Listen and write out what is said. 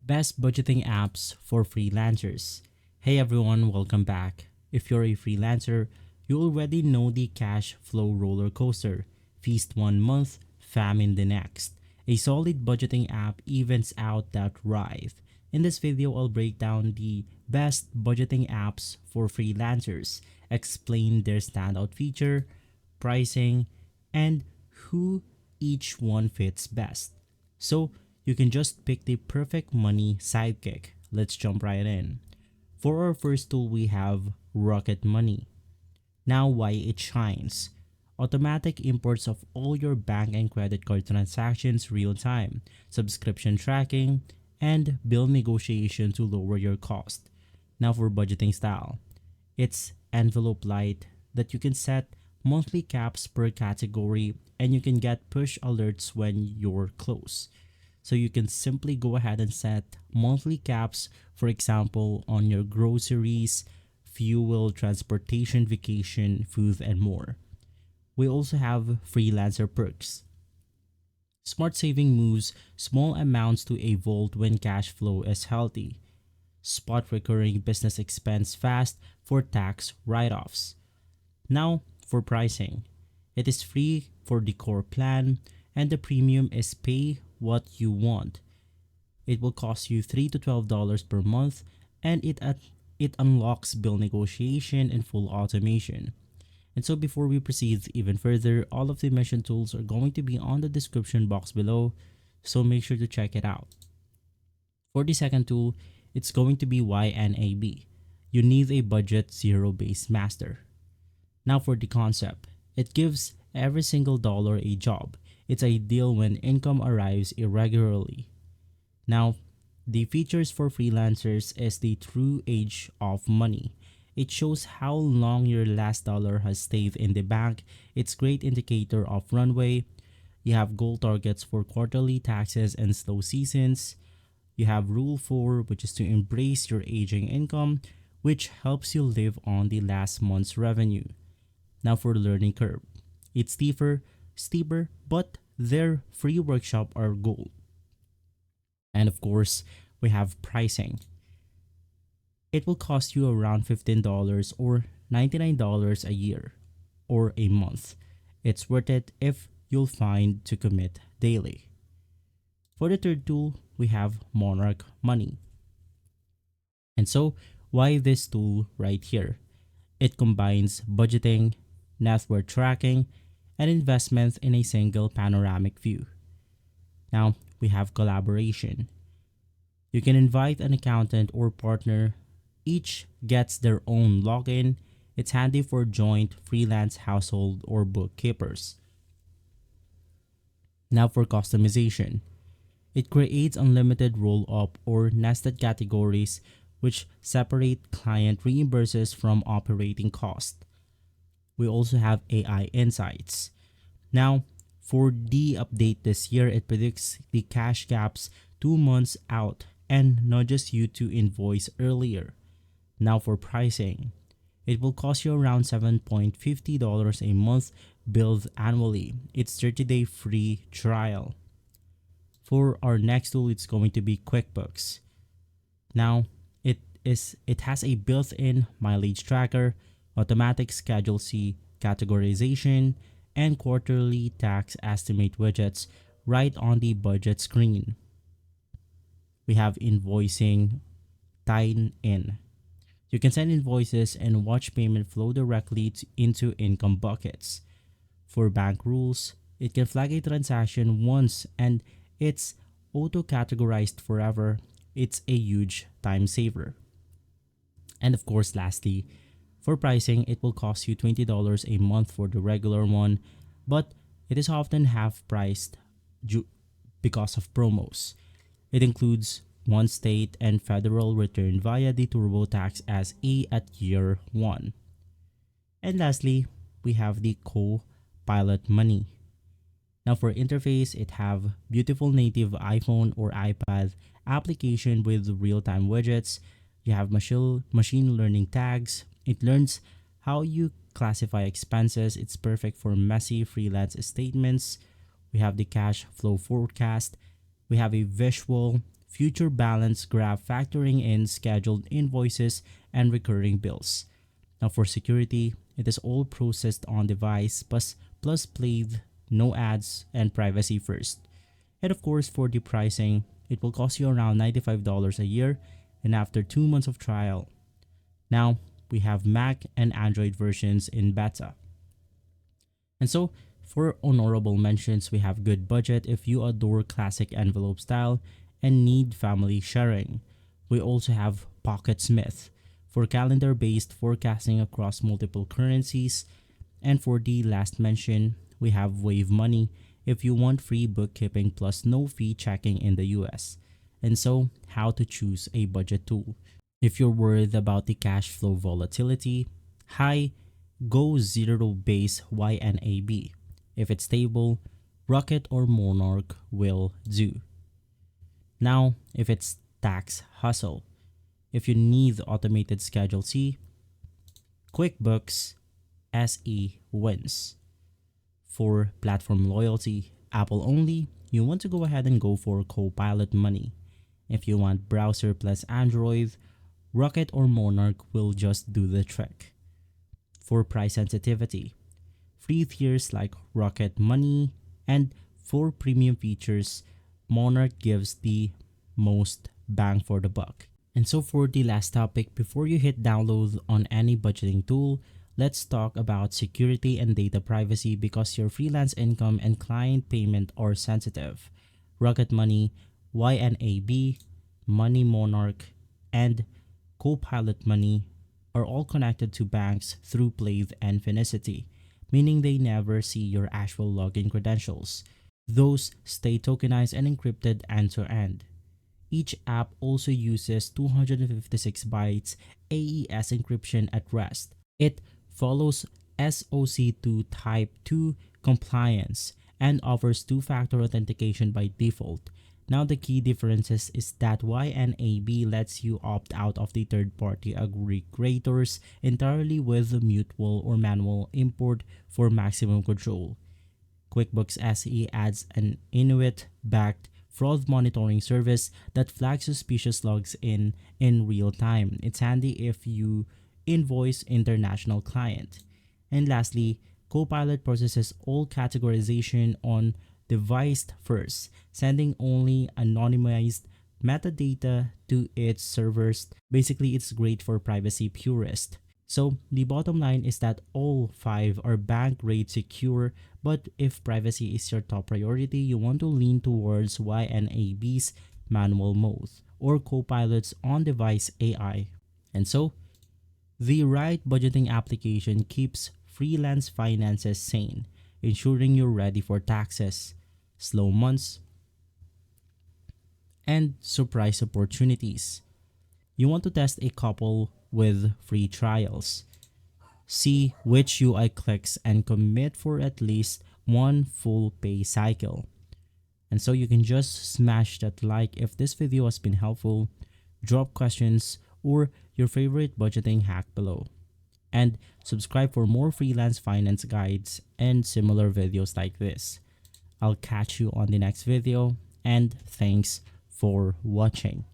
Best budgeting apps for freelancers. Hey everyone, welcome back. If you're a freelancer, you already know the cash flow roller coaster. Feast one month, famine the next. A solid budgeting app evens out that ride. In this video, I'll break down the best budgeting apps for freelancers, explain their standout feature, pricing, and who each one fits best. So you can just pick the perfect money sidekick. Let's jump right in. For our first tool, we have Rocket Money. Now, why it shines. Automatic imports of all your bank and credit card transactions real time, subscription tracking, and bill negotiation to lower your cost. Now for budgeting style. It's envelope light that you can set monthly caps per category and you can get push alerts when you're close. So you can simply go ahead and set monthly caps, for example, on your groceries, fuel, transportation, vacation, food, and more. We also have Freelancer perks. Smart saving moves small amounts to a vault when cash flow is healthy. Spot recurring business expense fast for tax write-offs. Now for pricing. It is free for the core plan and the premium is pay what you want. It will cost you $3 to $12 per month and it unlocks bill negotiation and full automation. And so before we proceed even further, all of the mentioned tools are going to be on the description box below, so make sure to check it out. For the second tool, it's going to be YNAB. You need a budget zero-based master. Now for the concept, it gives every single dollar a job. It's ideal when income arrives irregularly. Now, the features for freelancers is the true age of money. It shows how long your last dollar has stayed in the bank. It's a great indicator of runway. You have goal targets for quarterly taxes and slow seasons. You have rule 4, which is to embrace your aging income, which helps you live on the last month's revenue. Now for the learning curve. It's steeper, but their free workshop are gold. And of course, we have pricing. It will cost you around $15 or $99 a year or a month. It's worth it if you'll find to commit daily. For the third tool, we have Monarch Money. And so, why this tool right here? It combines budgeting, net worth tracking, and investments in a single panoramic view. Now, we have collaboration. You can invite an accountant or partner. Each gets their own login. It's handy for joint freelance household or bookkeepers. Now for customization. It creates unlimited roll-up or nested categories which separate client reimburses from operating cost. We also have AI insights. Now, for the update this year, it predicts the cash gaps 2 months out and nudges you to invoice earlier. Now for pricing. It will cost you around $7.50 a month billed annually. It's 30-day free trial. For our next tool, it's going to be QuickBooks. Now, it has a built-in mileage tracker, automatic Schedule C categorization, and quarterly tax estimate widgets right on the budget screen. We have Invoicing tied in. You can send invoices and watch payment flow directly into income buckets. For bank rules, it can flag a transaction once and it's auto-categorized forever. It's a huge time saver. And of course, lastly, for pricing, it will cost you $20 a month for the regular one, but it is often half priced because of promos. It includes one state and federal return via the TurboTax SE at year 1. And lastly, we have the Copilot Money. Now for interface, it have beautiful native iPhone or iPad application with real-time widgets. You have machine learning tags. It learns how you classify expenses. It's perfect for messy freelance statements. We have the cash flow forecast. We have a visual future balance graph factoring in scheduled invoices and recurring bills. Now for security, it is all processed on device plus played, no ads, and privacy first. And of course, for the pricing, it will cost you around $95 a year and after 2 months of trial. Now, we have Mac and Android versions in beta. And so, for honorable mentions, we have good budget if you adore classic envelope style and need family sharing. We also have Pocket Smith for calendar-based forecasting across multiple currencies. And for the last mention, we have Wave Money if you want free bookkeeping plus no fee checking in the US. And so, how to choose a budget tool. If you're worried about the cash flow volatility, high, go zero-base YNAB. If it's stable, Rocket or Monarch will do. Now, if it's tax hustle, if you need automated Schedule C, QuickBooks SE wins. For platform loyalty, Apple only, you want to go ahead and go for Copilot Money. If you want browser plus Android, Rocket or Monarch will just do the trick. For price sensitivity, free tiers like Rocket Money, and for premium features, Monarch gives the most bang for the buck. And so for the last topic, before you hit download on any budgeting tool, let's talk about security and data privacy because your freelance income and client payment are sensitive. Rocket Money, YNAB, Money Monarch, and Copilot Money are all connected to banks through Plaid and Finicity, meaning they never see your actual login credentials. Those stay tokenized and encrypted end-to-end. Each app also uses 256 bytes AES encryption at rest. It follows SOC2 Type 2 compliance and offers two-factor authentication by default. Now the key differences is that YNAB lets you opt out of the third-party aggregators entirely with mutual or manual import for maximum control. QuickBooks SE adds an Inuit-backed fraud monitoring service that flags suspicious logs in real time. It's handy if you invoice international client. And lastly, Copilot processes all categorization on device first, sending only anonymized metadata to its servers. Basically, it's great for privacy purists. So the bottom line is that all 5 are bank grade secure, but if privacy is your top priority, you want to lean towards YNAB's manual mode or Copilot's on-device AI. And so, the right budgeting application keeps freelance finances sane, ensuring you're ready for taxes, slow months, and surprise opportunities. You want to test a couple with free trials. See which UI clicks and commit for at least one full pay cycle. And so you can just smash that like if this video has been helpful, drop questions or your favorite budgeting hack below. And subscribe for more freelance finance guides and similar videos like this. I'll catch you on the next video and thanks for watching.